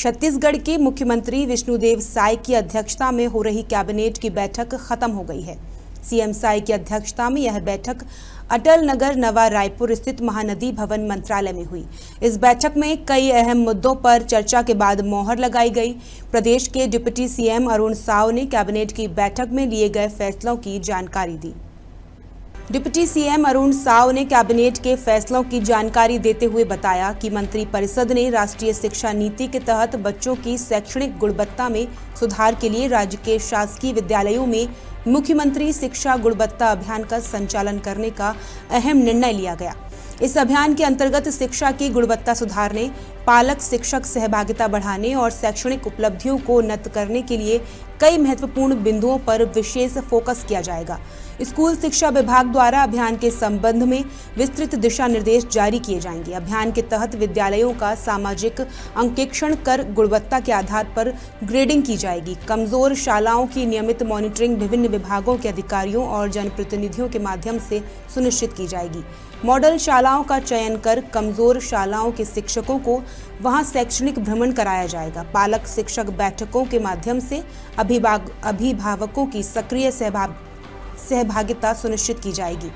छत्तीसगढ़ के मुख्यमंत्री विष्णुदेव साय की अध्यक्षता में हो रही कैबिनेट की बैठक खत्म हो गई है। सीएम साय की अध्यक्षता में यह बैठक अटल नगर नवा रायपुर स्थित महानदी भवन मंत्रालय में हुई। इस बैठक में कई अहम मुद्दों पर चर्चा के बाद मोहर लगाई गई। प्रदेश के डिप्टी सीएम अरुण साव ने कैबिनेट की बैठक में लिए गए फैसलों की जानकारी दी। डिप्टी सीएम अरुण साव ने कैबिनेट के फैसलों की जानकारी देते हुए बताया कि मंत्रिपरिषद ने राष्ट्रीय शिक्षा नीति के तहत बच्चों की शैक्षणिक गुणवत्ता में सुधार के लिए राज्य के शासकीय विद्यालयों में मुख्यमंत्री शिक्षा गुणवत्ता अभियान का संचालन करने का अहम निर्णय लिया गया। इस अभियान के अंतर्गत शिक्षा की गुणवत्ता सुधारने, पालक शिक्षक सहभागिता बढ़ाने और शैक्षणिक उपलब्धियों को उन्नत करने के लिए कई महत्वपूर्ण बिंदुओं पर विशेष फोकस किया जाएगा। स्कूल शिक्षा विभाग द्वारा अभियान के संबंध में विस्तृत दिशा निर्देश जारी किए जाएंगे। अभियान के तहत विद्यालयों का सामाजिक अंकेक्षण कर गुणवत्ता के आधार पर ग्रेडिंग की जाएगी। कमजोर शालाओं की नियमित मॉनिटरिंग विभिन्न विभागों के अधिकारियों और जनप्रतिनिधियों के माध्यम से सुनिश्चित की जाएगी। मॉडल शालाओं का चयन कर कमजोर शालाओं के शिक्षकों को वहां शैक्षणिक भ्रमण कराया जाएगा। पालक शिक्षक बैठकों के माध्यम से अभिभावकों की सक्रिय सहभागिता सुनिश्चित की जाएगी।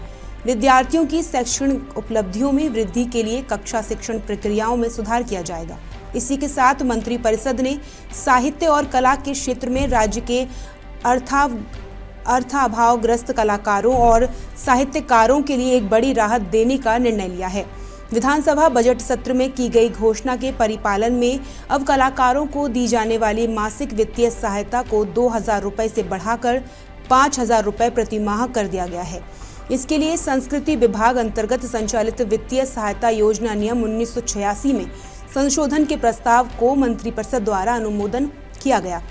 विद्यार्थियों की शैक्षणिक उपलब्धियों में वृद्धि के लिए कक्षा शिक्षण प्रक्रियाओं में सुधार किया जाएगा। इसी के साथ मंत्रिपरिषद ने साहित्य और कला के क्षेत्र में राज्य के अर्थाभावग्रस्त कलाकारों और साहित्यकारों के लिए एक बड़ी राहत देने का निर्णय लिया है। विधानसभा बजट सत्र में की गई घोषणा के परिपालन में अब कलाकारों को दी जाने वाली मासिक वित्तीय सहायता को 2,000 रुपये से बढ़ाकर 5,000 रुपये प्रति माह कर दिया गया है। इसके लिए संस्कृति विभाग अंतर्गत संचालित वित्तीय सहायता योजना नियम 1986 में संशोधन के प्रस्ताव को मंत्रिपरिषद द्वारा अनुमोदन किया गया।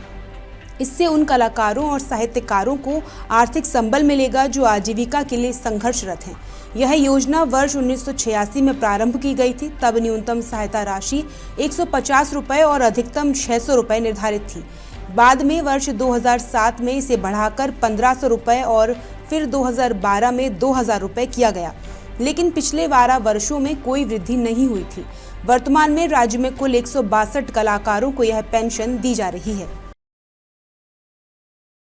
इससे उन कलाकारों और साहित्यकारों को आर्थिक संबल मिलेगा जो आजीविका के लिए संघर्षरत हैं। यह योजना वर्ष 1986 में प्रारंभ की गई थी। तब न्यूनतम सहायता राशि 150 रुपये और अधिकतम 600 रुपये निर्धारित थी। बाद में वर्ष 2007 में इसे बढ़ाकर 1,500 रुपये और फिर 2012 में 2,000 रुपये किया गया, लेकिन पिछले 12 वर्षों में कोई वृद्धि नहीं हुई थी। वर्तमान में राज्य में कुल 162 कलाकारों को यह पेंशन दी जा रही है।